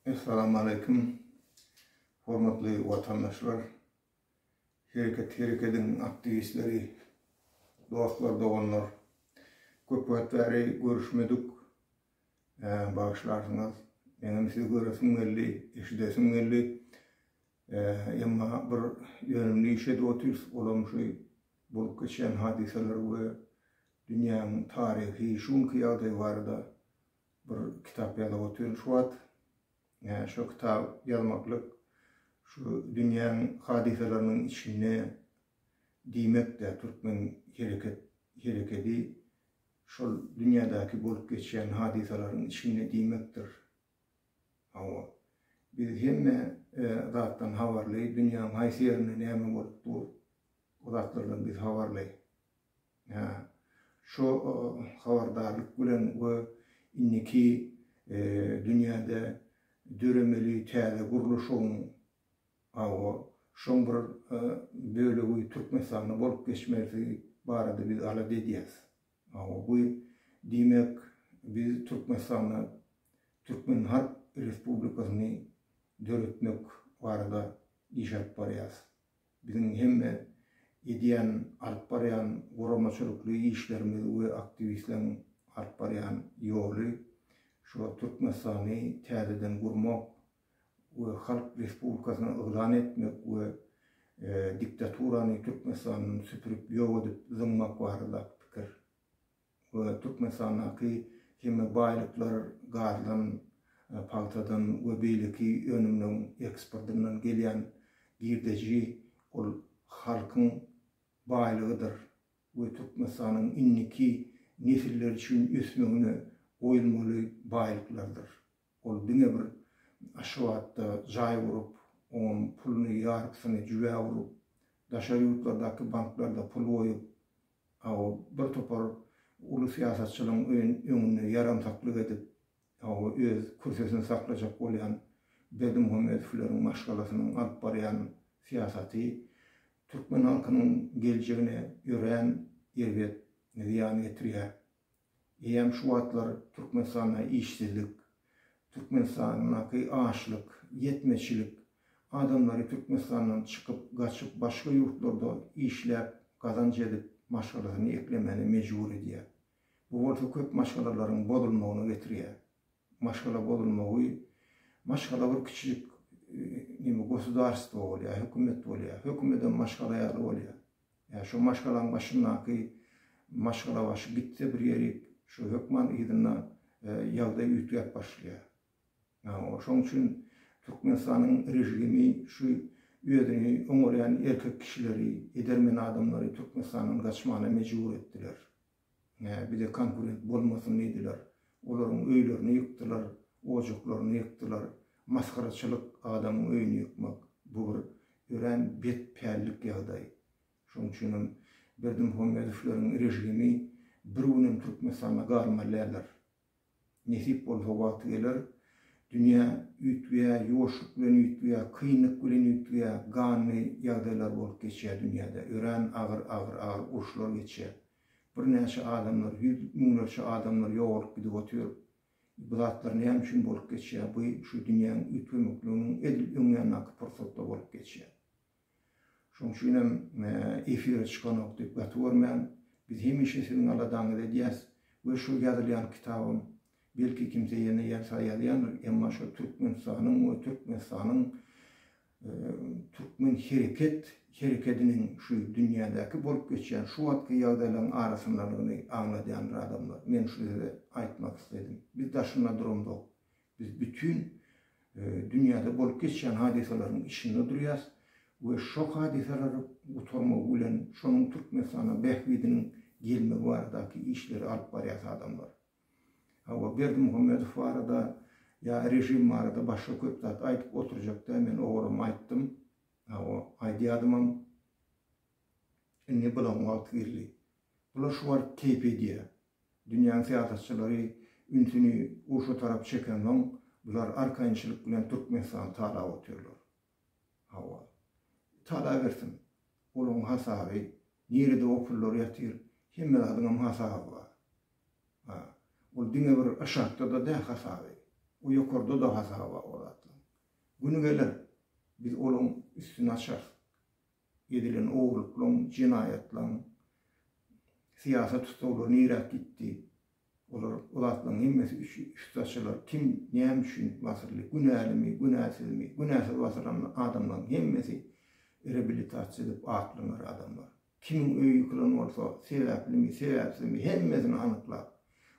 Esselamu Aleyküm. Hormatly vatandaşlar, Herekedin aktivistleri, dostlar, doğanlar, köp vaktları görüşmedik. Bağışlarsınız. Benim sizi göresim geldi, eşidesim geldi. Ama bir yönümlü işe de oturuz. Olamışı bulup geçen hadiseler ve dünyanın tarihi şun kıyadı vardı. Bir kitap yazıp oturuz var. Şu kitap yazmaklık, şu dünyanın hadiselerinin içine demek de Türkmen hareketi şu dünyadaki bulup geçen hadiselerin içine demektir. Ama biz hem zaten havarlıyız, dünyanın haysiyerine neyme bulup bu zatlardan biz havarlıyız. Şu havardarlık bilen ve inniki dünyada döremeli täze guruluşun şoň bir bölegi Türkmenistan'a bolup geçmesi barada biz ala dediýäs. Bu demek biz Türkmenistan'a Türkmen Halk Respublikasyny döretmek barada iş alyp barýas. Bizim hemme edýän alyp barýan goramaçylykly işlerimiz we aktivistleriň alyp barýan ýoly şu Türkmenistan'ı täzeden gurmak ve Halk Respublikasyny ılan etmek ve diktaturany Türkmenistan'ın süpürüp ýok edip zıngmak barada pikir. Ve Türkmenistan'daki hemme baýlyklar gardan, paltadan ve beýleki önümden eksportyndan gelýän girdeji ol halkyň baýlygydyr. Ve Türkmenistan'ın inniki nesiller üçin ösmegine oýulmaly baýlyklardyr. Ol diňe bir aşawatda jaý urup, onun puluny ýarkysyny jüwe urup, daşary ýurtlardaky banklarda pul goýup, bir topar uly siýasatçylaryň öňüne ýaramsaklyk edip, öz kürsesini saklajak bolýan Berdimuhammedowyň maşgalasynyň alyp barýan siýasaty Türkmen halkynyň geljegine ýören ýerbet ziýan getirýär. Hem şu wagtlar Türkmenistan'a işsizlik, Türkmenistan'daki açlık, yetmeçilik, adamları Türkmenistan'dan çıkıp, kaçıp başka yurtlarda işlep, kazanç edip maşgalasyny eklemeni mecbur edýär. Bu bolsa köp maşgalaların bozulmagyny getirýär. Maşgala bozulmagy, maşgala bir kiçilik gosdarstwo bolýar, hökümet bolýar, hökümeten maşgala ýaly bolýar. Şu maşgalaň başyndaky maşgala başı gitse bir ýeri şu hökman ýygyna ýagdaý ütgäp başlaýar. Şoň üçin Türkmenistanyň rejimi şu ýödüni oňorýan erkek kişileri, edermen adamlary Türkmenistanyň gaçmagyna mecbur etdiler. Bir de konkurent bolmasyn diýdiler. Olaryň öýlerini ýykdylar, ojaklaryny ýykdylar. Maskaraçylyk adamyň öýüni ýykmak bu bir ören betpärlik ýagdaý. Şoň üçin Berdimuhammedowyň rejimi bir günüm Türkmenistan'a garmalarlar. Nesip bolsa wagt gelir, dünya ütüýä, ýoşluk bilen ütüýä, kynlyk bilen ütüýä, gany ýagdaýlar bolup geçýär dünýäde. Ören agyr uruşlar geçýär. Bir näçe adamlar, müňlerçe adamlar ýogurlyp gidip oturup, bu zatlar näme üçin bolup geçýär? Bu şu dünýäniň ütümekliginiň edil öňünde pursatda bolup geçýär. Şoň üçin hem efire çykan wagtda gatwarman. Biz hemişe sizin aladan edýäs we şu ýazylýan kitabym belki kimse ýene ýarsa ýazýandyr, emma şu Türkmenistanyň we Türkmen hareketiniň şu dünýädäki bolup geçen şu wagtky ýagdaýlaryň arasyndalygyny aňladýan adamlar. Men şuňa aýtmak istedim. Biz daşyna durumda. Biz bütün dünýäde bolup geçen hadiselerin içinde durýas we şu hadiseleri uturmak bilen şonuň Türkmenistana behbidiniň gelme baradaky işleri alyp barýar adamlar. Berdimuhammedow barada ya rejim barada başga köp zat aýtyp oturjakda men oğurum aýtdym. Aýdýadymam ne bilen wagt girli. Bular şu var KPD. Dünýäniň siýasatçylary ünsüni uşu tarap çekendiň bular arkaýynçylyk bilen Türkmenistany talap oturýarlar. Tala versin. Olun hasaby, nerede o pullar ýatyr, hemme adyňam hasaby bar. Ol diňe bir aşakda da hasaby. O yukarıda da hasaba olatlar. Günü gelir, biz onun üstüne açar. Edilen oğurlukla, cinayetla, siyaset tutuğlu nirak gitti. Olatlan hemmesi üstü açılır. Kim neyem üçün vasırlı, günahlı mi, günahsız mi, günahsız vasıran adamların hemmesi rehabilitasyon edip atlanır adamlar. Kimin öğü yıkılan olsa sebepli mi, sebepsiz mi, hemmesini anıtlar.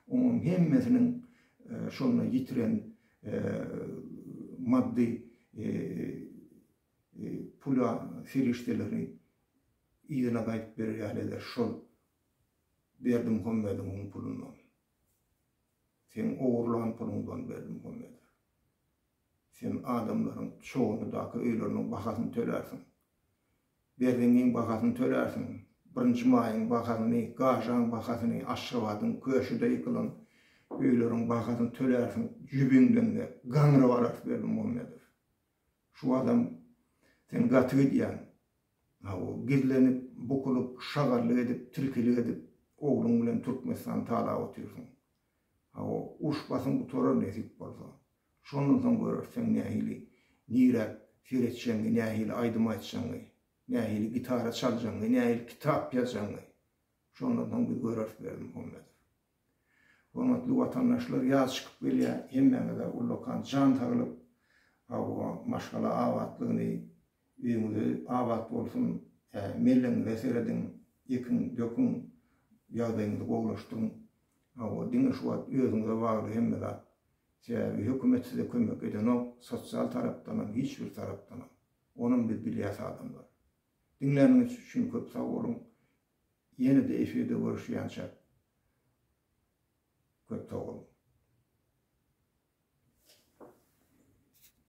Onun hemmesinin şonuna yitiren maddi pula serişteleri iyine kayıp bir eder. Şol verdim koymadım onun pulundan. Sen oğurlan pulundan verdim koymadım. Sen adamların çoğunu da öylerinin bakasını tölersin. Verdiğin bakasını tölersin. Birinci mayın bakasını, gajağın bakasını, aşırıvadın, köşüde yıkılan öylerin bakasını tölersin. Cübünden de ganrı varat verdim koymadım. Şu adam sen gatı diyen, o gizlenip, bukulup, şagarlı edip, tilkili edip, oğlun bilen Türkmenistan tala otuyorsun. O uş basın bu torar nesip olsa. Şondan sonra görürsen nehili, nirek, siretçengi, nehili aydıma etçengi, nehili gitara çalcangi, nehili kitap yazacağını. Şondan sonra bir görür verdim onları. Hormatly vatandaşlar, yaz çıkıp belye hemmene de ulokan can tağılıp, o maşgala avatlığını, üyümüzü avat olsun, mellen veseredin, yıkın, dökün, yağdayınızı qoğulaştırın. O dini şuat özünüze bağlı hemmede. Hükümet size kömek eden o sosyal taraftan, hiçbir taraftan. Onun bir bilyası adamlar. Dinleriniz için köp sağ olun. Yeni de efirde görüşüyen köp sağ olun.